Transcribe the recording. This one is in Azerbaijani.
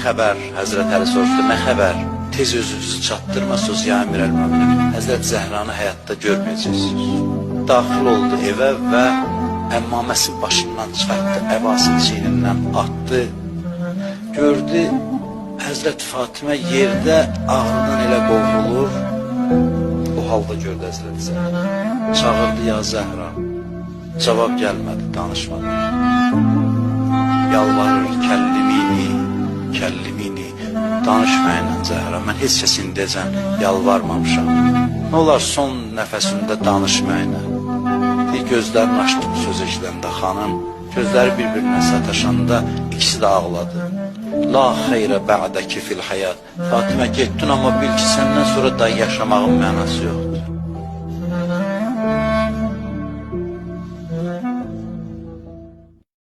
xəbər? Həzrət Əli soruşdu, nə xəbər? Tez özünüzü çatdırmasınız ya Əmir əl-Möminin. Həzrət Zəhranı həyatda görməyəcəksiniz. Daxil oldu evə və əmmaməsinin başından çıxartdı, əbasını çiynindən atdı. Gördü, Həzrət Fatimə yerdə ağrıdan elə qovrulur. O halda gördü Həzrət Zəhra. Çağırdı ya Zəhra. Cavab gəlmədi, danışmadı. Yalvarır, kəllimini, danışmayın Zəhra. Mən heç kəsin deyəcəm, yalvarmamışam. Nə olar son nəfəsində danışmayın. Gözlərini açdım söz eşiləndə xanım. Gözləri bir-birinə sataşanda ikisi də ağladı. La xeyrə bə'dəki fil həyat. Fatimə getdin, amma bil ki, səndən sonra da yaşamağın mənası yoxdur.